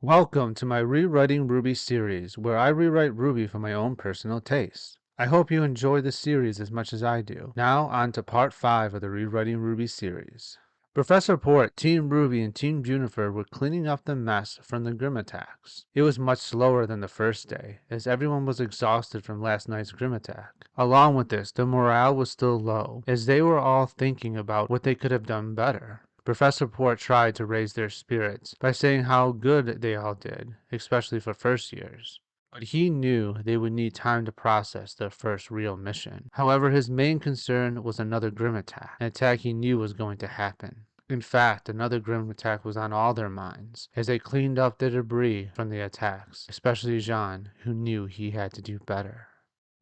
Welcome to my Rewriting RWBY series, where I rewrite RWBY for my own personal taste. I hope you enjoy the series as much as I do. Now on to part 5 of the Rewriting RWBY series. Professor Port, Team Ruby, and Team Juniper were cleaning up the mess from the Grimm attacks. It was much slower than the first day, as everyone was exhausted from last night's Grimm attack. Along with this, the morale was still low, as they were all thinking about what they could have done better. Professor Port tried to raise their spirits by saying how good they all did, especially for first years. But he knew they would need time to process their first real mission. However, his main concern was another Grimm attack, an attack he knew was going to happen. In fact, another Grimm attack was on all their minds, as they cleaned up the debris from the attacks, especially Jean, who knew he had to do better.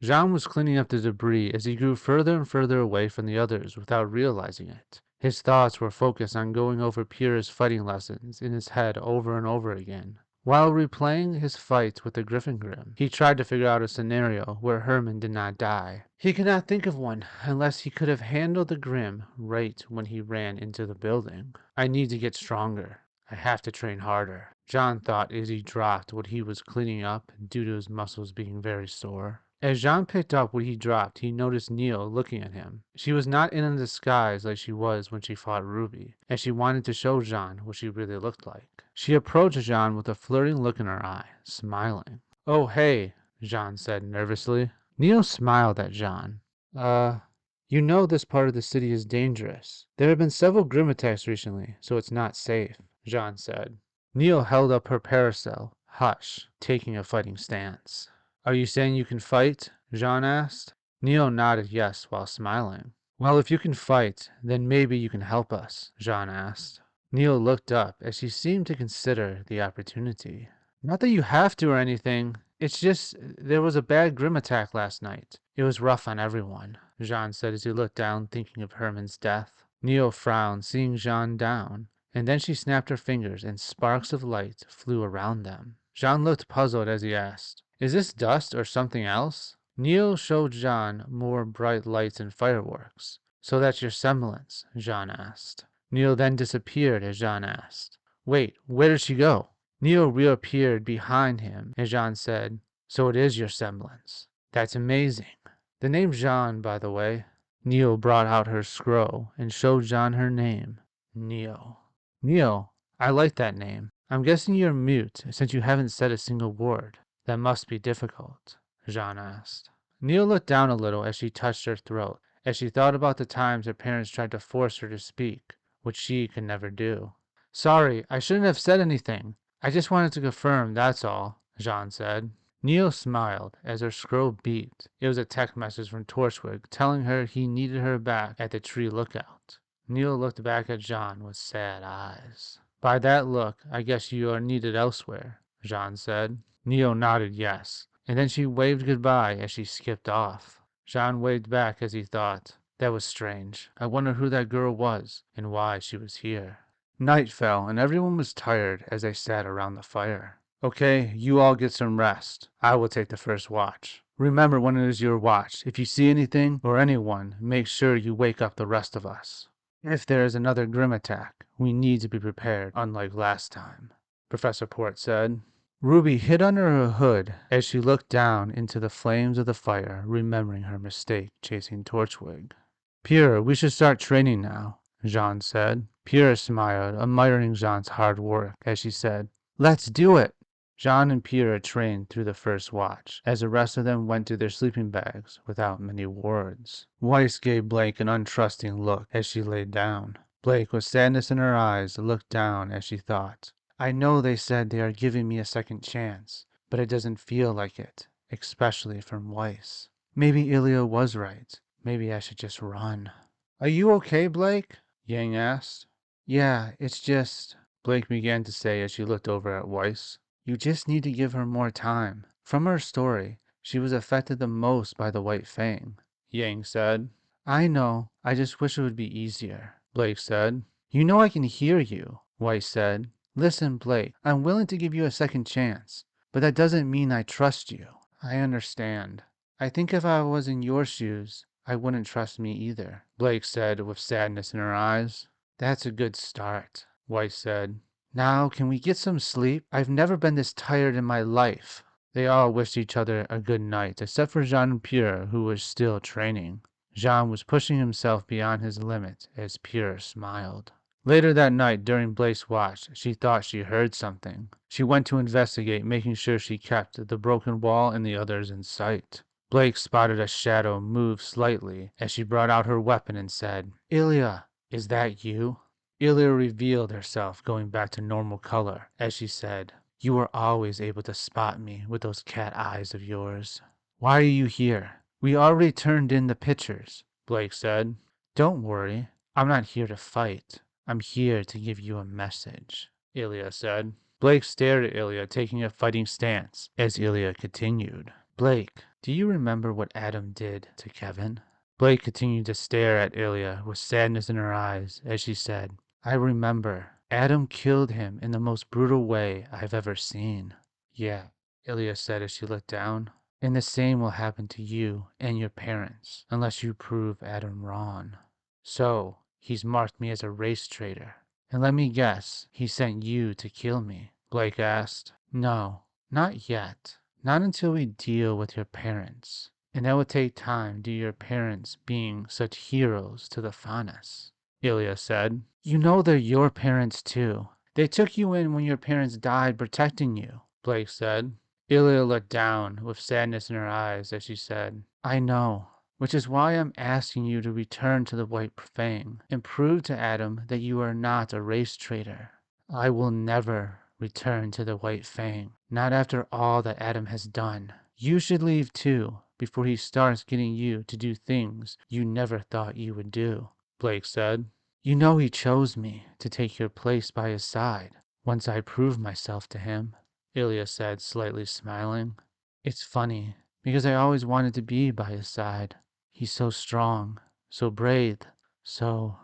Jean was cleaning up the debris as he grew further and further away from the others without realizing it. His thoughts were focused on going over Pierre's fighting lessons in his head over and over again. While replaying his fights with the Grimm, he tried to figure out a scenario where Herman did not die. He could not think of one unless he could have handled the Grimm right when he ran into the building. I need to get stronger. I have to train harder, John thought as he dropped what he was cleaning up due to his muscles being very sore. As Jean picked up what he dropped, he noticed Neil looking at him. She was not in a disguise like she was when she fought Ruby, as she wanted to show Jean what she really looked like. She approached Jean with a flirting look in her eye, smiling. "Oh, hey," Jean said nervously. Neil smiled at Jean. You know this part of the city is dangerous. There have been several Grimm attacks recently, so it's not safe," Jean said. Neil held up her parasol. Hush, taking a fighting stance. "Are you saying you can fight?" Jean asked. Neil nodded yes while smiling. "Well, if you can fight, then maybe you can help us," Jean asked. Neil looked up as she seemed to consider the opportunity. "Not that you have to or anything. It's just there was a bad Grimm attack last night. It was rough on everyone," Jean said as he looked down, thinking of Herman's death. Neil frowned, seeing Jean down, and then she snapped her fingers and sparks of light flew around them. Jean looked puzzled as he asked, "Is this dust or something else?" Neil showed Jean more bright lights and fireworks. "So that's your semblance?" Jean asked. Neil then disappeared as Jean asked, "Wait, where did she go?" Neil reappeared behind him as Jean said, "So it is your semblance. That's amazing. The name's Jean, by the way." Neil brought out her scroll and showed Jean her name, Neil. "Neil, I like that name. I'm guessing you're mute since you haven't said a single word. That must be difficult," Jean asked. Neil looked down a little as she touched her throat, as she thought about the times her parents tried to force her to speak, which she could never do. "Sorry, I shouldn't have said anything. I just wanted to confirm, that's all," Jean said. Neil smiled as her scroll beeped. It was a text message from Torchwood telling her he needed her back at the tree lookout. Neil looked back at Jean with sad eyes. "By that look, I guess you are needed elsewhere," Jean said. Neil nodded yes, and then she waved goodbye as she skipped off. Jean waved back as he thought, "That was strange. I wonder who that girl was and why she was here." Night fell, and everyone was tired as they sat around the fire. "Okay, you all get some rest. I will take the first watch. Remember when it is your watch. If you see anything or anyone, make sure you wake up the rest of us. If there is another Grimm attack, we need to be prepared, unlike last time," Professor Port said. Ruby hid under her hood as she looked down into the flames of the fire, remembering her mistake chasing Torchwood. "Pierre, we should start training now," Jean said. Pierre smiled, admiring Jean's hard work, as she said, "Let's do it." Jean and Pierre trained through the first watch, as the rest of them went to their sleeping bags without many words. Weiss gave Blake an untrusting look as she lay down. Blake, with sadness in her eyes, looked down as she thought, "I know they said they are giving me a second chance, but it doesn't feel like it, especially from Weiss. Maybe Ilia was right. Maybe I should just run." "Are you okay, Blake?" Yang asked. "Yeah, it's just," Blake began to say as she looked over at Weiss. "You just need to give her more time. From her story, she was affected the most by the White Fang," Yang said. "I know. I just wish it would be easier," Blake said. "You know I can hear you," Weiss said. "Listen, Blake, I'm willing to give you a second chance, but that doesn't mean I trust you." "I understand. I think if I was in your shoes, I wouldn't trust me either," Blake said with sadness in her eyes. "That's a good start," Weiss said. Now, can we get some sleep? I've never been this tired in my life. They all wished each other a good night, except for JNPR, who was still training. Jean was pushing himself beyond his limit as Pierre smiled. Later that night, during Blake's watch, she thought she heard something. She went to investigate, making sure she kept the broken wall and the others in sight. Blake spotted a shadow move slightly as she brought out her weapon and said, "Ilia, is that you?" Ilia revealed herself, going back to normal color, as she said, "You were always able to spot me with those cat eyes of yours. Why are you here?" "We already turned in the pictures," Blake said. "Don't worry, I'm not here to fight. I'm here to give you a message," Ilia said. Blake stared at Ilia, taking a fighting stance, as Ilia continued. "Blake, do you remember what Adam did to Kevin?" Blake continued to stare at Ilia with sadness in her eyes as she said, "I remember. Adam killed him in the most brutal way I've ever seen." "Yeah," Ilia said as she looked down. "And the same will happen to you and your parents, unless you prove Adam wrong. So, he's marked me as a race traitor. And let me guess, he sent you to kill me?" Blake asked. "No, not yet. Not until we deal with your parents. And that will take time due to your parents being such heroes to the Faunus," Ilia said. "You know they're your parents too. They took you in when your parents died protecting you," Blake said. Ilia looked down with sadness in her eyes as she said, "I know, which is why I'm asking you to return to the White Fang and prove to Adam that you are not a race traitor." "I will never return to the White Fang, not after all that Adam has done. You should leave too, before he starts getting you to do things you never thought you would do," Blake said. "You know he chose me to take your place by his side, once I proved myself to him," Ilia said, slightly smiling. "It's funny, because I always wanted to be by his side. He's so strong, so brave, so...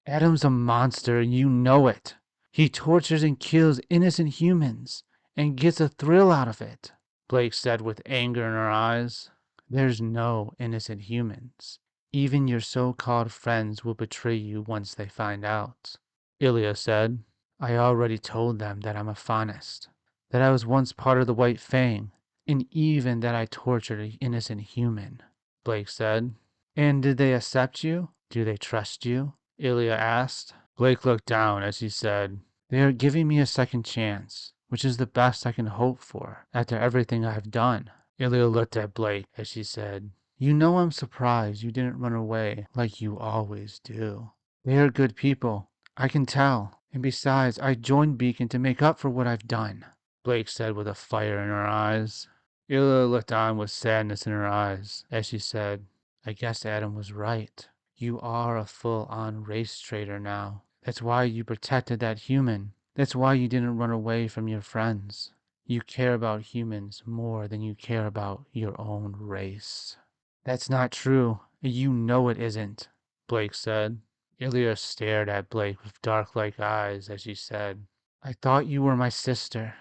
Adam's a monster, and you know it. He tortures and kills innocent humans, and gets a thrill out of it," Blake said with anger in her eyes. "There's no innocent humans. Even your so-called friends will betray you once they find out," Ilia said. "I already told them that I'm a Faunist, that I was once part of the White Fang, and even that I tortured an innocent human," Blake said. "And did they accept you? Do they trust you?" Ilia asked. Blake looked down as he said, "They are giving me a second chance, which is the best I can hope for after everything I've done." Ilia looked at Blake as she said, "You know I'm surprised you didn't run away like you always do. They are good people, I can tell. And besides, I joined Beacon to make up for what I've done," Blake said with a fire in her eyes. Ilia looked on with sadness in her eyes as she said, "I guess Adam was right. You are a full-on race traitor now. That's why you protected that human. That's why you didn't run away from your friends. You care about humans more than you care about your own race." "That's not true. You know it isn't," Blake said. Ilia stared at Blake with dark-like eyes as she said, "I thought you were my sister,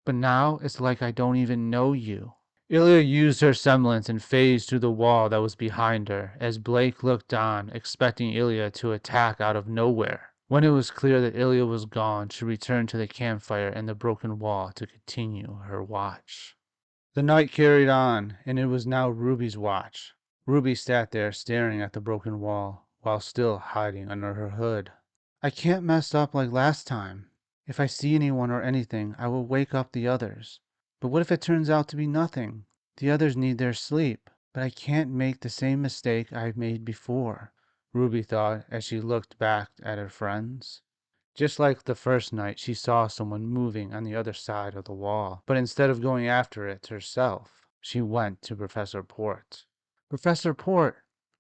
but now it's like I don't even know you." Ilia used her semblance and phased through the wall that was behind her, as Blake looked on, expecting Ilia to attack out of nowhere. When it was clear that Ilia was gone, she returned to the campfire and the broken wall to continue her watch. The night carried on, and it was now Ruby's watch. Ruby sat there staring at the broken wall, while still hiding under her hood. "I can't mess up like last time. If I see anyone or anything, I will wake up the others. But what if it turns out to be nothing? The others need their sleep, but I can't make the same mistake I've made before," Ruby thought as she looked back at her friends. Just like the first night, she saw someone moving on the other side of the wall, but instead of going after it herself, she went to Professor Port. "Professor Port,"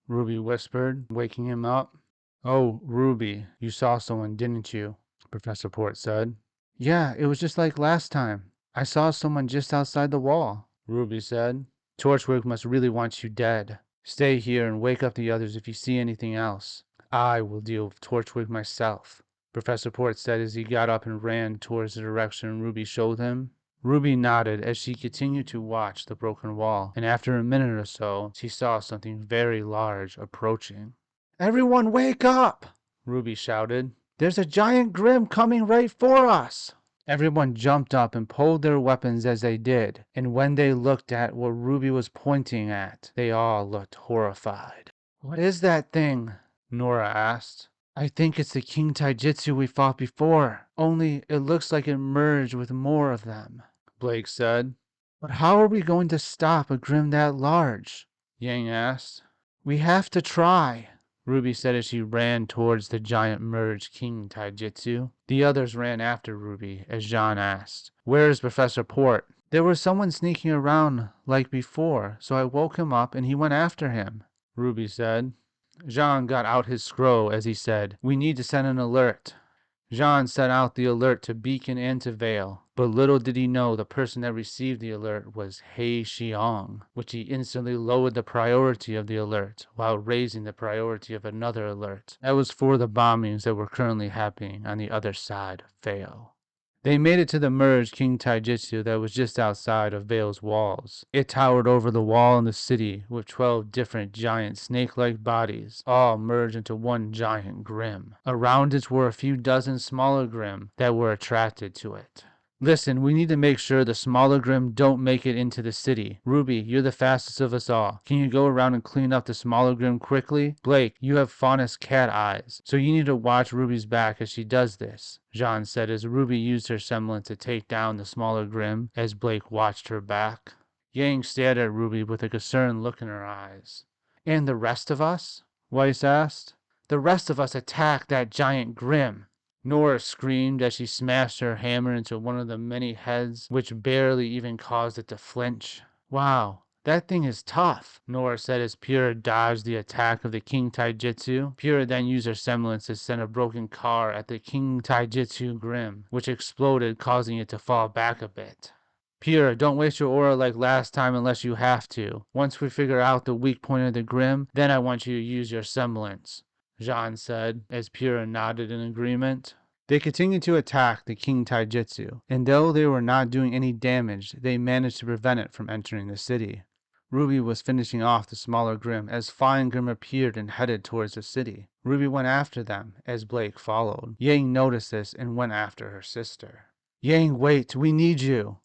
Ruby whispered, waking him up. "Oh, Ruby, you saw someone, didn't you?" Professor Port said. "Yeah, it was just like last time. I saw someone just outside the wall," Ruby said. "Torchwick must really want you dead. Stay here and wake up the others if you see anything else. I will deal with Torchwick myself," Professor Port said as he got up and ran towards the direction Ruby showed him. Ruby nodded as she continued to watch the broken wall, and after a minute or so, she saw something very large approaching. "Everyone wake up!" Ruby shouted. There's a giant Grimm coming right for us! Everyone jumped up and pulled their weapons as they did, and when they looked at what Ruby was pointing at, they all looked horrified. What is that thing? Nora asked. I think it's the King Taijutsu we fought before, only it looks like it merged with more of them, Blake said. But how are we going to stop a Grimm that large? Yang asked. We have to try, Ruby said as she ran towards the giant merged King Taijutsu. The others ran after Ruby as Jean asked, Where's Professor Port? There was someone sneaking around like before, so I woke him up and he went after him, Ruby said. Jean got out his scroll as he said, We need to send an alert. Jean sent out the alert to Beacon and to Vale, but little did he know the person that received the alert was He Xiong, which he instantly lowered the priority of the alert while raising the priority of another alert. That was for the bombings that were currently happening on the other side of Vale. They made it to the merged King Taijutsu that was just outside of Vale's walls. It towered over the wall in the city with 12 different giant snake-like bodies, all merged into one giant Grimm. Around it were a few dozen smaller Grimm that were attracted to it. Listen, we need to make sure the smaller Grimm don't make it into the city. Ruby, you're the fastest of us all. Can you go around and clean up the smaller Grimm quickly? Blake, you have faunus cat eyes, so you need to watch Ruby's back as she does this, Jean said as Ruby used her semblance to take down the smaller Grimm as Blake watched her back. Yang stared at Ruby with a concerned look in her eyes. And the rest of us? Weiss asked. The rest of us attacked that giant Grimm. Nora screamed as she smashed her hammer into one of the many heads, which barely even caused it to flinch. Wow, that thing is tough, Nora said as Pura dodged the attack of the King Taijutsu. Pura then used her semblance to send a broken car at the King Taijutsu Grimm, which exploded, causing it to fall back a bit. Pura, don't waste your aura like last time unless you have to. Once we figure out the weak point of the Grimm, then I want you to use your semblance, Jean said, as Pura nodded in agreement. They continued to attack the King Taijutsu, and though they were not doing any damage, they managed to prevent it from entering the city. Ruby was finishing off the smaller Grimm as Fine Grimm appeared and headed towards the city. Ruby went after them as Blake followed. Yang noticed this and went after her sister. Yang, wait, we need you,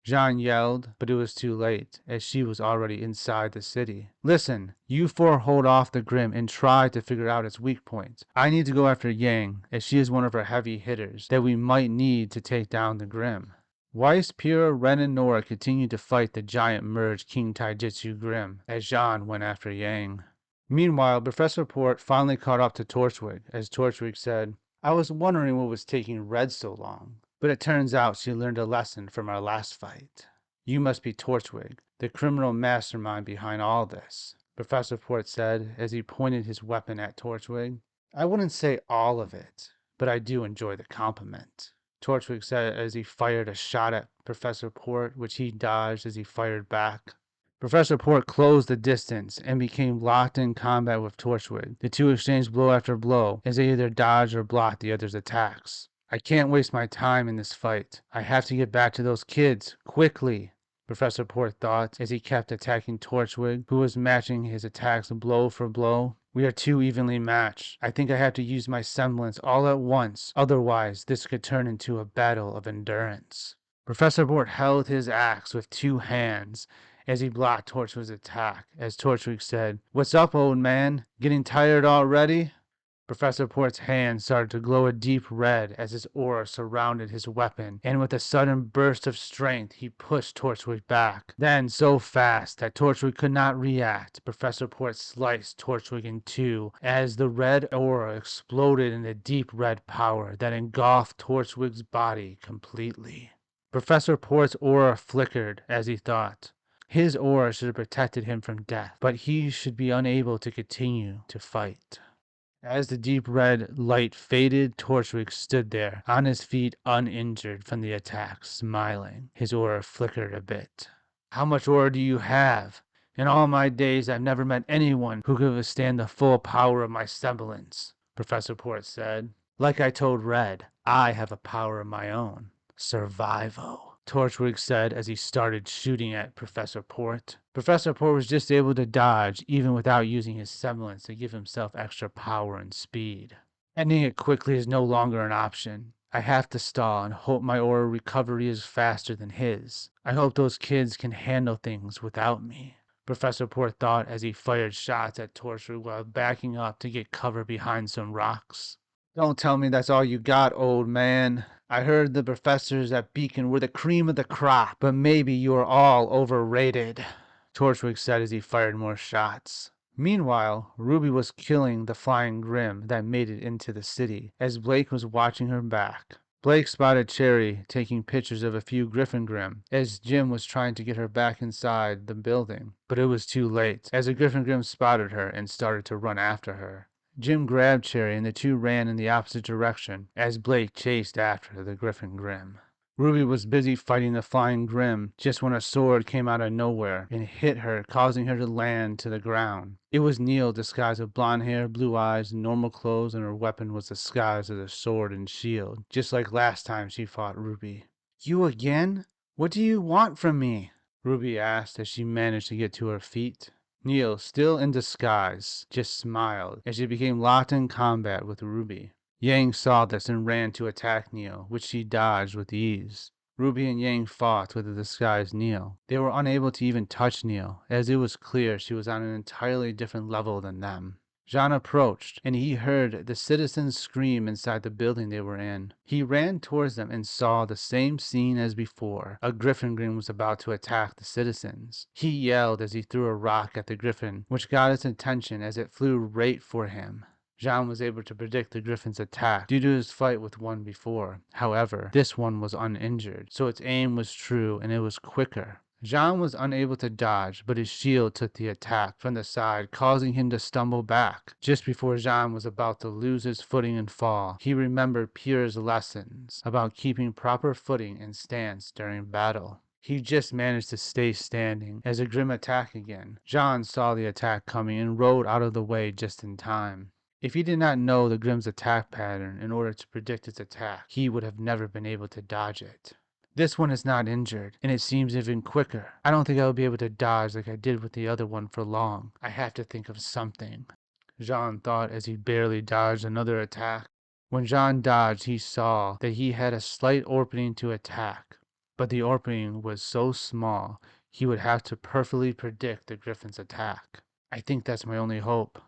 Jean yelled, but it was too late, as she was already inside the city. Listen, you four hold off the Grimm and try to figure out its weak points. I need to go after Yang, as she is one of our heavy hitters that we might need to take down the Grimm. Weiss, Pura, Ren, and Nora continued to fight the giant merged King Taijutsu Grimm, as Jean went after Yang. Meanwhile, Professor Port finally caught up to Torchwick, as Torchwick said, I was wondering what was taking Red so long. But it turns out she learned a lesson from our last fight. You must be Torchwick, the criminal mastermind behind all this, Professor Port said as he pointed his weapon at Torchwick. I wouldn't say all of it, but I do enjoy the compliment, Torchwick said as he fired a shot at Professor Port, which he dodged as he fired back. Professor Port closed the distance and became locked in combat with Torchwick. The two exchanged blow after blow as they either dodged or blocked the other's attacks. I can't waste my time in this fight. I have to get back to those kids, quickly, Professor Port thought as he kept attacking Torchwick, who was matching his attacks blow for blow. We are too evenly matched. I think I have to use my semblance all at once, otherwise this could turn into a battle of endurance. Professor Port held his axe with two hands as he blocked Torchwick's attack, as Torchwick said, What's up, old man? Getting tired already? Professor Port's hand started to glow a deep red as his aura surrounded his weapon, and with a sudden burst of strength, he pushed Torchwick back. Then, so fast that Torchwick could not react, Professor Port sliced Torchwick in two as the red aura exploded in a deep red power that engulfed Torchwick's body completely. Professor Port's aura flickered as he thought. His aura should have protected him from death, but he should be unable to continue to fight. As the deep red light faded, Torchwick stood there, on his feet uninjured from the attack, smiling. His aura flickered a bit. How much aura do you have? In all my days, I've never met anyone who could withstand the full power of my semblance, Professor Port said. Like I told Red, I have a power of my own. Survival, Torchwick said as he started shooting at Professor Port. Professor Port was just able to dodge even without using his semblance to give himself extra power and speed. Ending it quickly is no longer an option. I have to stall and hope my aura recovery is faster than his. I hope those kids can handle things without me. Professor Poor thought as he fired shots at Torchwood while backing up to get cover behind some rocks. Don't tell me that's all you got, old man. I heard the professors at Beacon were the cream of the crop, but maybe you are all overrated, Torchwick said as he fired more shots. Meanwhile, Ruby was killing the flying Grimm that made it into the city, as Blake was watching her back. Blake spotted Cherry taking pictures of a few Griffin Grimm as Jim was trying to get her back inside the building, but it was too late, as a Griffin Grimm spotted her and started to run after her. Jim grabbed Cherry and the two ran in the opposite direction as Blake chased after the Griffin Grimm. Ruby was busy fighting the flying Grimm just when a sword came out of nowhere and hit her, causing her to land to the ground. It was Neil, disguised with blonde hair, blue eyes, and normal clothes, and her weapon was disguised as a sword and shield, just like last time she fought Ruby. You again? What do you want from me? Ruby asked as she managed to get to her feet. Neil, still in disguise, just smiled as she became locked in combat with Ruby. Yang saw this and ran to attack Neil, which she dodged with ease. Ruby and Yang fought with the disguised Neil. They were unable to even touch Neil, as it was clear she was on an entirely different level than them. Jean approached, and he heard the citizens scream inside the building they were in. He ran towards them and saw the same scene as before. A Griffin Grimm was about to attack the citizens. He yelled as he threw a rock at the Griffin, which got its attention as it flew right for him. Jean was able to predict the Griffin's attack due to his fight with one before. However, this one was uninjured, so its aim was true and it was quicker. Jean was unable to dodge, but his shield took the attack from the side, causing him to stumble back. Just before Jean was about to lose his footing and fall, he remembered Pierre's lessons about keeping proper footing and stance during battle. He just managed to stay standing as a Grimm attacked again. Jean saw the attack coming and rode out of the way just in time. If he did not know the Grimm's attack pattern in order to predict its attack, he would have never been able to dodge it. This one is not injured, and it seems even quicker. I don't think I will be able to dodge like I did with the other one for long. I have to think of something, Jean thought as he barely dodged another attack. When Jean dodged, he saw that he had a slight opening to attack, but the opening was so small he would have to perfectly predict the Griffin's attack. I think that's my only hope,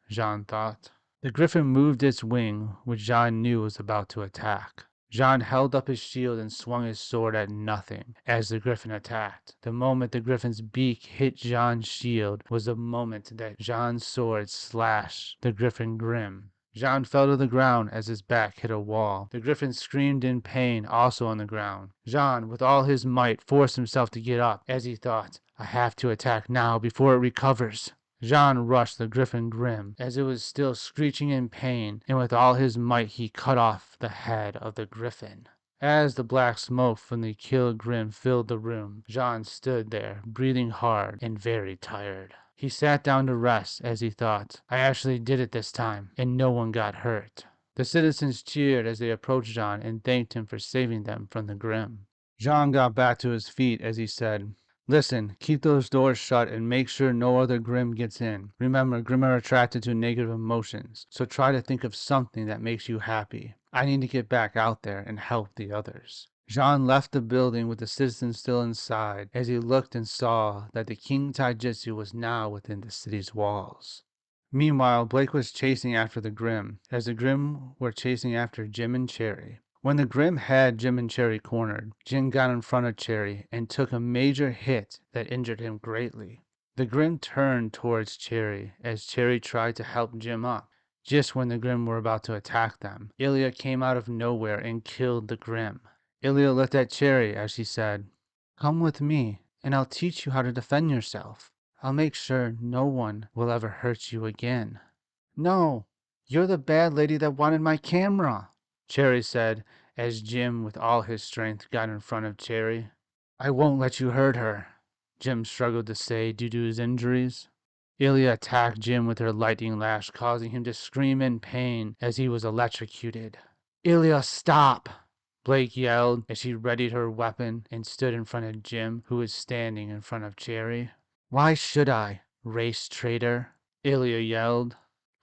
Jean thought. The Griffin moved its wing, which Jean knew was about to attack. Jean held up his shield and swung his sword at nothing as the Griffin attacked. The moment the Griffin's beak hit Jean's shield was the moment that Jean's sword slashed the Griffin Grimm. Jean fell to the ground as his back hit a wall. The Griffin screamed in pain, also on the ground. Jean, with all his might, forced himself to get up as he thought, I have to attack now before it recovers. Jean rushed the Griffin Grimm as it was still screeching in pain, and with all his might he cut off the head of the Griffin. As the black smoke from the killed Grimm filled the room, Jean stood there, breathing hard and very tired. He sat down to rest as he thought, I actually did it this time, and no one got hurt. The citizens cheered as they approached Jean and thanked him for saving them from the Grimm. Jean got back to his feet as he said, Listen, keep those doors shut and make sure no other Grimm gets in. Remember, Grimm are attracted to negative emotions, so try to think of something that makes you happy. I need to get back out there and help the others. Jean left the building with the citizens still inside as he looked and saw that the King Taijutsu was now within the city's walls. Meanwhile, Blake was chasing after the Grimm, as the Grimm were chasing after Jim and Cherry. When the Grimm had Jim and Cherry cornered, Jim got in front of Cherry and took a major hit that injured him greatly. The Grimm turned towards Cherry as Cherry tried to help Jim up. Just when the Grimm were about to attack them, Ilia came out of nowhere and killed the Grimm. Ilia looked at Cherry as she said, Come with me, and I'll teach you how to defend yourself. I'll make sure no one will ever hurt you again. No, you're the bad lady that wanted my camera, Cherry said as Jim with all his strength got in front of Cherry. I won't let you hurt her, Jim struggled to say due to his injuries. Ilia attacked Jim with her lightning lash, causing him to scream in pain as he was electrocuted. Ilia, stop! Blake yelled as she readied her weapon and stood in front of Jim, who was standing in front of Cherry. Why should I, race traitor? Ilia yelled.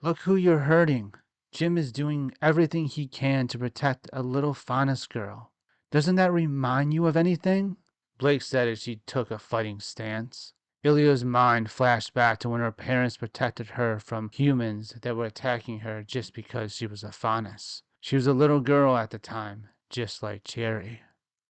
Look who you're hurting. Jim is doing everything he can to protect a little Faunus girl. Doesn't that remind you of anything? Blake said as she took a fighting stance. Ilia's mind flashed back to when her parents protected her from humans that were attacking her just because she was a Faunus. She was a little girl at the time, just like Cherry.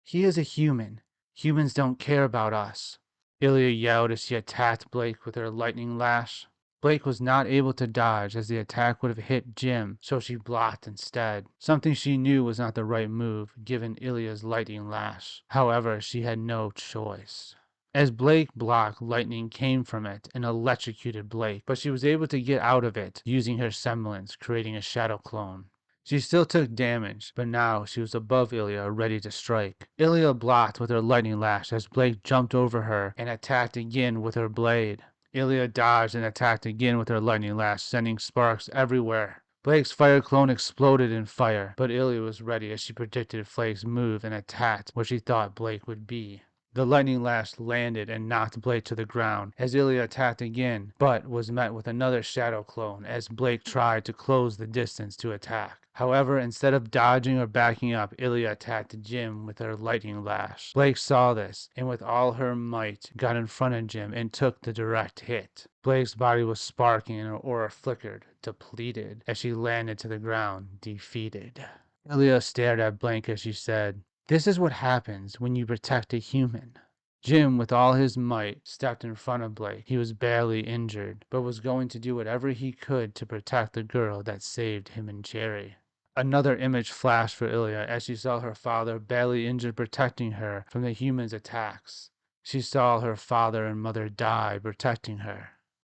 He is a human. Humans don't care about us. Ilia yelled as she attacked Blake with her lightning lash. Blake was not able to dodge as the attack would have hit Jim, so she blocked instead. Something she knew was not the right move, given Ilia's lightning lash. However, she had no choice. As Blake blocked, lightning came from it and electrocuted Blake, but she was able to get out of it using her semblance, creating a shadow clone. She still took damage, but now she was above Ilia, ready to strike. Ilia blocked with her lightning lash as Blake jumped over her and attacked again with her blade. Ilia dodged and attacked again with her lightning lash, sending sparks everywhere. Blake's fire clone exploded in fire, but Ilia was ready as she predicted Blake's move and attacked where she thought Blake would be. The lightning lash landed and knocked Blake to the ground as Ilia attacked again, but was met with another shadow clone as Blake tried to close the distance to attack. However, instead of dodging or backing up, Ilia attacked Jim with her lightning lash. Blake saw this, and with all her might, got in front of Jim and took the direct hit. Blake's body was sparking and her aura flickered, depleted, as she landed to the ground, defeated. Ilia stared at Blake as she said, "This is what happens when you protect a human." Jim, with all his might, stepped in front of Blake. He was barely injured, but was going to do whatever he could to protect the girl that saved him and Cherry. Another image flashed for Ilia as she saw her father, barely injured, protecting her from the humans' attacks. She saw her father and mother die protecting her.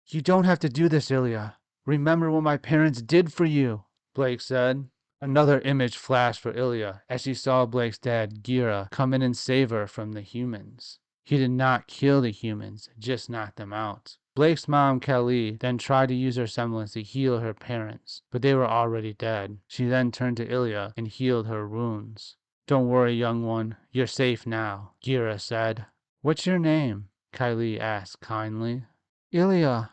"You don't have to do this, Ilia. Remember what my parents did for you," Blake said. Another image flashed for Ilia as she saw Blake's dad, Gira, come in and save her from the humans. He did not kill the humans, just knock them out. Blake's mom, Kali, then tried to use her semblance to heal her parents, but they were already dead. She then turned to Ilia and healed her wounds. "Don't worry, young one. You're safe now," Gira said. "What's your name?" Kylie asked kindly. "Ilia,"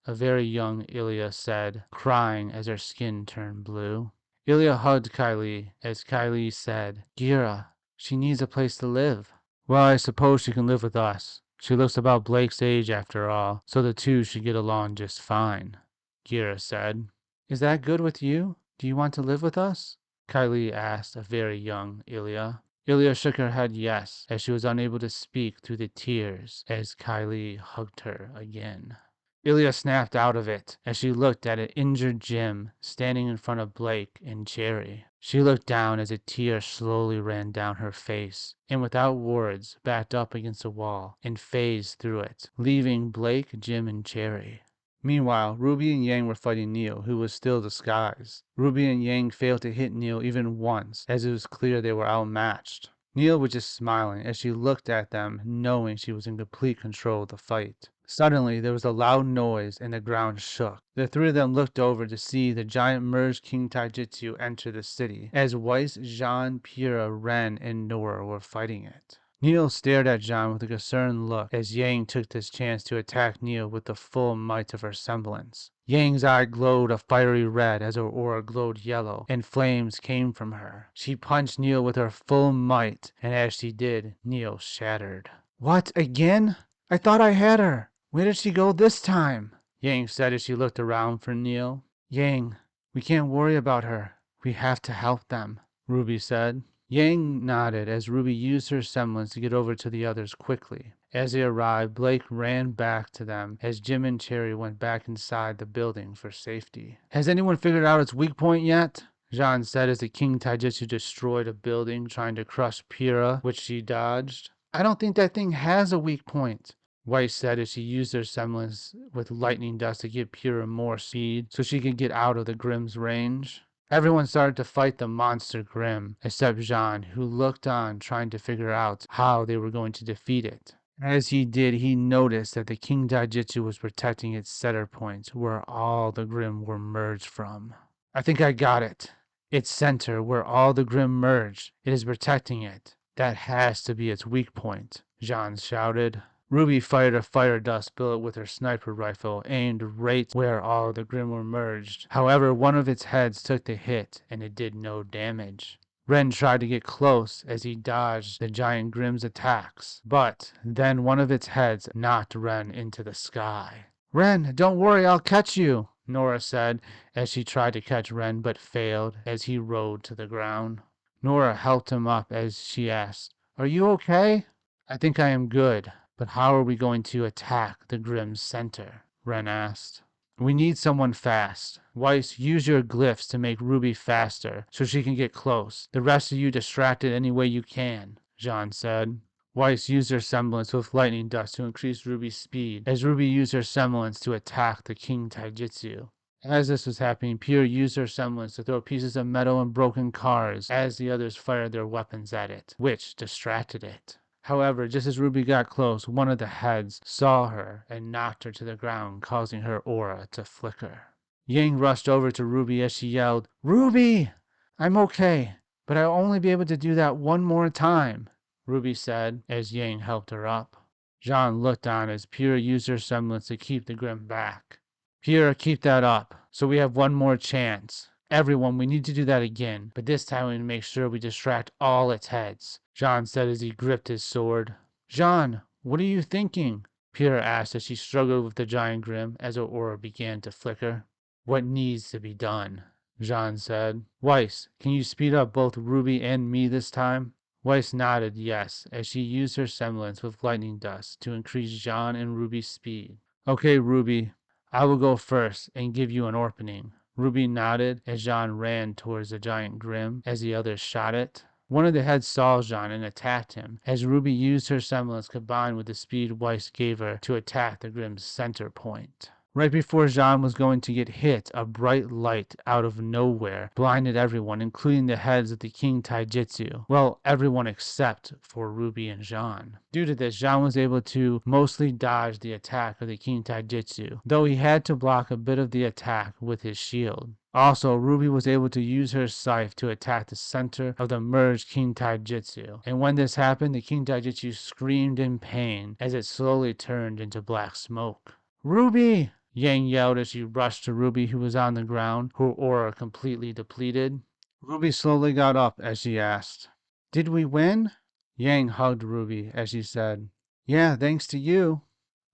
a very young Ilia said, crying as her skin turned blue. Ilia hugged Kylie as Kylie said, "Gira, she needs a place to live." "Well, I suppose she can live with us. She looks about Blake's age after all, so the two should get along just fine," Gira said. "Is that good with you? Do you want to live with us?" Kylie asked a very young Ilia. Ilia shook her head yes, as she was unable to speak through the tears as Kylie hugged her again. Ilia snapped out of it as she looked at an injured Jim standing in front of Blake and Cherry. She looked down as a tear slowly ran down her face, and without words backed up against a wall and phased through it, leaving Blake, Jim, and Cherry. Meanwhile, Ruby and Yang were fighting Neil, who was still disguised. Ruby and Yang failed to hit Neil even once, as it was clear they were outmatched. Neil was just smiling as she looked at them, knowing she was in complete control of the fight. Suddenly, there was a loud noise and the ground shook. The three of them looked over to see the giant merged King Taijutsu enter the city, as Weiss, Jean, Pyrrha, Ren, and Nora were fighting it. Neil stared at Jean with a concerned look as Yang took this chance to attack Neil with the full might of her semblance. Yang's eye glowed a fiery red as her aura glowed yellow, and flames came from her. She punched Neil with her full might, and as she did, Neil shattered. "What, again? I thought I had her. Where did she go this time?" Yang said as she looked around for Neil. "Yang, we can't worry about her. We have to help them," Ruby said. Yang nodded as Ruby used her semblance to get over to the others quickly. As they arrived, Blake ran back to them as Jim and Cherry went back inside the building for safety. "Has anyone figured out its weak point yet?" Jean said as the King Taijutsu destroyed a building trying to crush Pyrrha, which she dodged. "I don't think that thing has a weak point," White said as she used her semblance with lightning dust to give Pyrrha more speed so she could get out of the Grimm's range. Everyone started to fight the monster Grimm, except Jean, who looked on trying to figure out how they were going to defeat it. As he did, he noticed that the King Daijutsu was protecting its center point, where all the Grimm were merged from. "I think I got it. Its center, where all the Grimm merged. It is protecting it. That has to be its weak point," Jean shouted. RWBY fired a fire dust billet with her sniper rifle, aimed right where all the Grimm were merged. However, one of its heads took the hit, and it did no damage. Ren tried to get close as he dodged the giant Grimm's attacks, but then one of its heads knocked Ren into the sky. "Ren, don't worry, I'll catch you," Nora said as she tried to catch Ren but failed as he rode to the ground. Nora helped him up as she asked, "Are you okay?" "I think I am good, but how are we going to attack the Grimm's center?" Ren asked. "We need someone fast. Weiss, use your glyphs to make RWBY faster so she can get close. The rest of you distract it any way you can," Jean said. Weiss used her semblance with lightning dust to increase RWBY's speed, as RWBY used her semblance to attack the King Taijutsu. As this was happening, Pierre used her semblance to throw pieces of metal and broken cars as the others fired their weapons at it, which distracted it. However, just as RWBY got close, one of the heads saw her and knocked her to the ground, causing her aura to flicker. Yang rushed over to RWBY as she yelled, "RWBY! I'm okay, but I'll only be able to do that one more time," RWBY said as Yang helped her up. Jean looked on as Pierre used her semblance to keep the Grimm back. "Pierre, keep that up, so we have one more chance. Everyone, we need to do that again, but this time we need to make sure we distract all its heads," Jean said as he gripped his sword. "Jean, what are you thinking?" Pierre asked as she struggled with the giant Grimm as her aura began to flicker. "What needs to be done?" Jean said. "Weiss, can you speed up both RWBY and me this time?" Weiss nodded yes as she used her semblance with lightning dust to increase Jean and RWBY's speed. "Okay, RWBY, I will go first and give you an opening." RWBY nodded as Jean ran towards the giant Grimm as the others shot it. One of the heads saw Jean and attacked him, as RWBY used her semblance combined with the speed Weiss gave her to attack the Grimm's center point. Right before Jean was going to get hit, a bright light out of nowhere blinded everyone, including the heads of the King Taijutsu. Well, everyone except for RWBY and Jean. Due to this, Jean was able to mostly dodge the attack of the King Taijutsu, though he had to block a bit of the attack with his shield. Also, RWBY was able to use her scythe to attack the center of the merged King Taijutsu. And when this happened, the King Taijutsu screamed in pain as it slowly turned into black smoke. "RWBY!" Yang yelled as she rushed to RWBY, who was on the ground, her aura completely depleted. RWBY slowly got up as she asked, "Did we win?" Yang hugged RWBY as she said, "Yeah, thanks to you."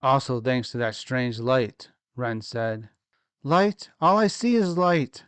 "Also thanks to that strange light," Ren said. "Light? All I see is light,"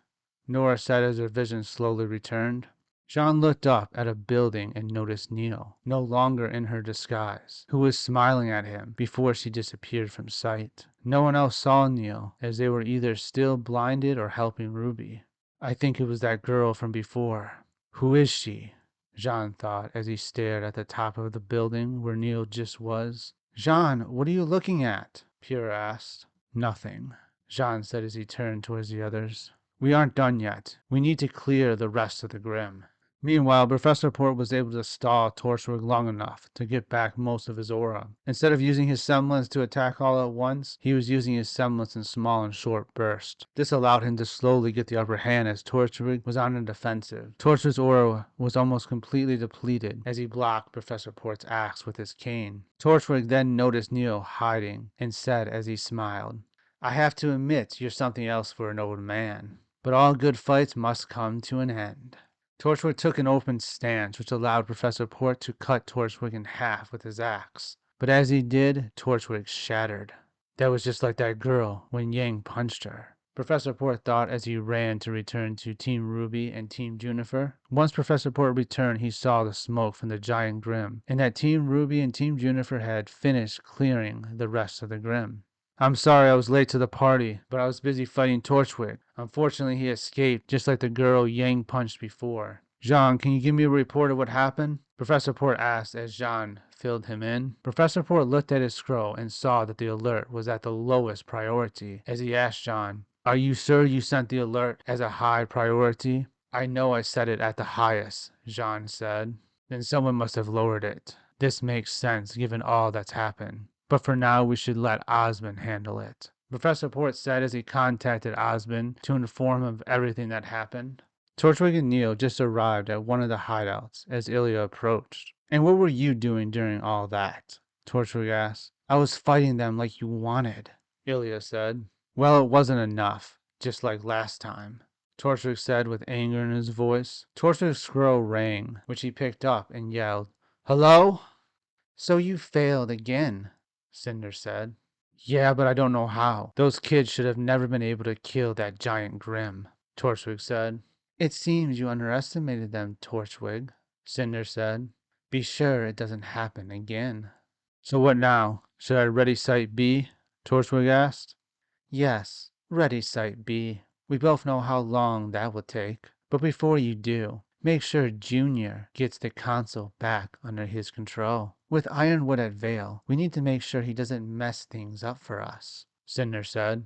Nora said as her vision slowly returned. Jean looked up at a building and noticed Neil, no longer in her disguise, who was smiling at him before she disappeared from sight. No one else saw Neil, as they were either still blinded or helping RWBY. "I think it was that girl from before. Who is she?" Jean thought as he stared at the top of the building where Neil just was. "Jean, what are you looking at?" Pierre asked. "Nothing," Jean said as he turned towards the others. "We aren't done yet. We need to clear the rest of the Grimm." Meanwhile, Professor Port was able to stall Torchwick long enough to get back most of his aura. Instead of using his semblance to attack all at once, he was using his semblance in small and short bursts. This allowed him to slowly get the upper hand as Torchwick was on the defensive. Torchwick's aura was almost completely depleted as he blocked Professor Port's axe with his cane. Torchwick then noticed Neil hiding and said as he smiled, "I have to admit you're something else for an old man. But all good fights must come to an end." Torchwick took an open stance, which allowed Professor Port to cut Torchwick in half with his axe. But as he did, Torchwick shattered. That was just like that girl when Yang punched her, Professor Port thought as he ran to return to Team RWBY and Team Juniper. Once Professor Port returned, he saw the smoke from the giant Grimm, and that Team RWBY and Team Juniper had finished clearing the rest of the Grimm. "I'm sorry I was late to the party, but I was busy fighting Torchwick. Unfortunately, he escaped, just like the girl Yang punched before." "Jean, can you give me a report of what happened?" Professor Port asked as Jean filled him in. Professor Port looked at his scroll and saw that the alert was at the lowest priority. As he asked Jean, "Are you sure you sent the alert as a high priority?" "I know I set it at the highest," Jean said. "Then someone must have lowered it. This makes sense given all that's happened. But for now, we should let Osmond handle it," Professor Port said as he contacted Osmond to inform him of everything that happened. Torchwick and Neil just arrived at one of the hideouts as Ilia approached. "And what were you doing during all that?" Torchwick asked. I was fighting them like you wanted, Ilia said. Well, it wasn't enough, just like last time, Torchwick said with anger in his voice. Torchwick's scroll rang, which he picked up and yelled, Hello? So you failed again, Cinder said. Yeah, but I don't know how. Those kids should have never been able to kill that giant Grimm, Torchwick said. It seems you underestimated them, Torchwick, Cinder said. Be sure it doesn't happen again. So what now? Should I ready Site B? Torchwick asked. Yes, ready Site B. We both know how long that will take. But before you do, make sure Junior gets the console back under his control. With Ironwood at Vale, we need to make sure he doesn't mess things up for us, Cinder said.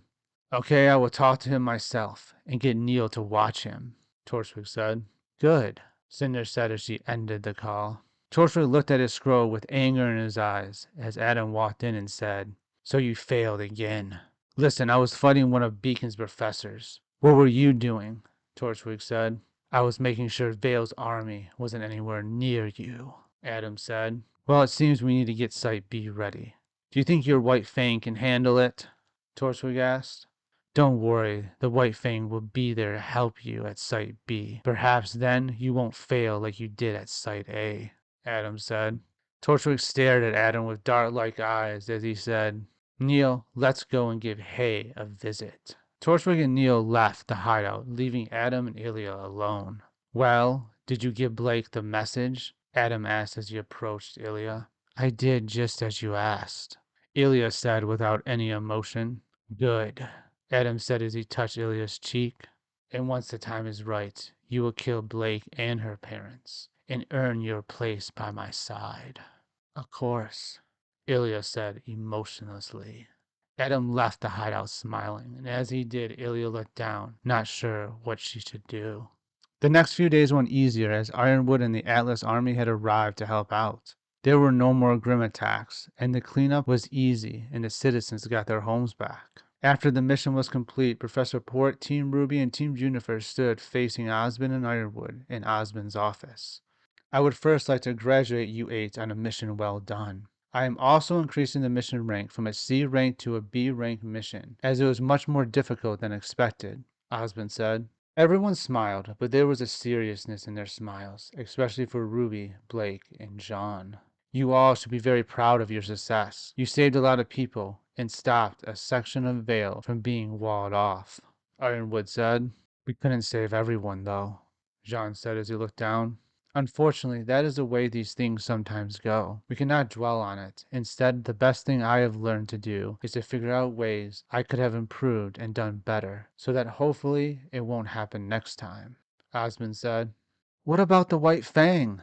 Okay, I will talk to him myself and get Neil to watch him, Torchwick said. Good, Cinder said as she ended the call. Torchwick looked at his scroll with anger in his eyes as Adam walked in and said, So you failed again. Listen, I was fighting one of Beacon's professors. What were you doing? Torchwick said. I was making sure Vale's army wasn't anywhere near you, Adam said. Well, it seems we need to get Site B ready. Do you think your White Fang can handle it? Torchwick asked. Don't worry, the White Fang will be there to help you at Site B. Perhaps then you won't fail like you did at Site A, Adam said. Torchwick stared at Adam with dart-like eyes as he said, Neil, let's go and give Hay a visit. Torchwick and Neil left the hideout, leaving Adam and Ilia alone. Well, did you give Blake the message? Adam asked as he approached Ilia. I did just as you asked, Ilia said without any emotion. Good, Adam said as he touched Ilia's cheek. And once the time is right, you will kill Blake and her parents and earn your place by my side. Of course, Ilia said emotionlessly. Adam left the hideout smiling, and as he did, Ilia looked down, not sure what she should do. The next few days went easier as Ironwood and the Atlas army had arrived to help out. There were no more Grimm attacks, and the cleanup was easy, and the citizens got their homes back. After the mission was complete, Professor Port, Team RWBY, and Team Juniper stood facing Osmond and Ironwood in Osmond's office. I would first like to congratulate you 8 on a mission well done. I am also increasing the mission rank from a C rank to a B rank mission, as it was much more difficult than expected, Osmond said. Everyone smiled, but there was a seriousness in their smiles, especially for Ruby, Blake, and John. You all should be very proud of your success. You saved a lot of people and stopped a section of Vale from being walled off, Ironwood said. We couldn't save everyone, though, John said as he looked down. Unfortunately, that is the way these things sometimes go. We cannot dwell on it. Instead, the best thing I have learned to do is to figure out ways I could have improved and done better, so that hopefully it won't happen next time, Osmond said. What about the White Fang?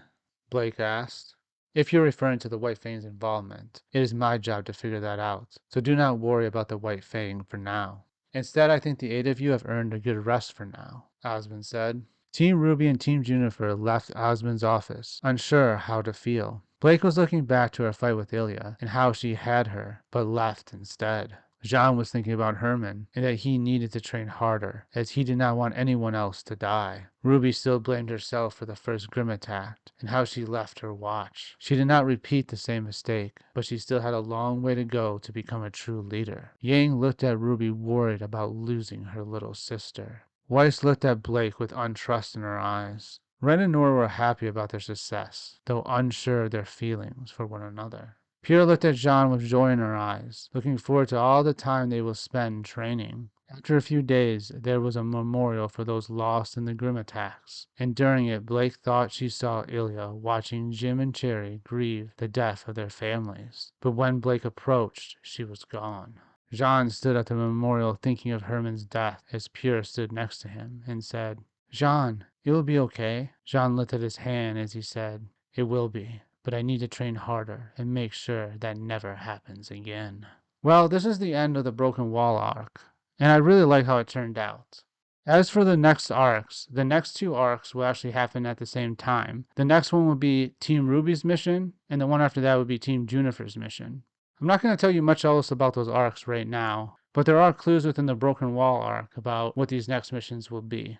Blake asked. If you're referring to the White Fang's involvement, it is my job to figure that out, so do not worry about the White Fang for now. Instead, I think the 8 of you have earned a good rest for now, Osmond said. Team RWBY and Team Juniper left Osmond's office, unsure how to feel. Blake was looking back to her fight with Ilia and how she had her, but left instead. Jean was thinking about Herman and that he needed to train harder, as he did not want anyone else to die. Ruby still blamed herself for the first Grimm attack and how she left her watch. She did not repeat the same mistake, but she still had a long way to go to become a true leader. Yang looked at Ruby worried about losing her little sister. Weiss looked at Blake with untrust in her eyes. Ren and Nora were happy about their success, though unsure of their feelings for one another. Pierre looked at Jean with joy in her eyes, looking forward to all the time they will spend training. After a few days, there was a memorial for those lost in the Grimm attacks, and during it, Blake thought she saw Ilia watching Jim and Cherry grieve the death of their families. But when Blake approached, she was gone. Jean stood at the memorial thinking of Herman's death as Pierre stood next to him and said, Jean, it will be okay. Jean lifted his hand as he said, It will be, but I need to train harder and make sure that never happens again. Well, this is the end of the Broken Wall arc, and I really like how it turned out. As for the next arcs, the next 2 arcs will actually happen at the same time. The next one will be Team RWBY's mission, and the one after that would be Team Juniper's mission. I'm not going to tell you much else about those arcs right now, but there are clues within the Broken Wall arc about what these next missions will be.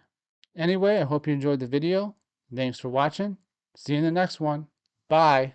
Anyway, I hope you enjoyed the video. Thanks for watching. See you in the next one. Bye.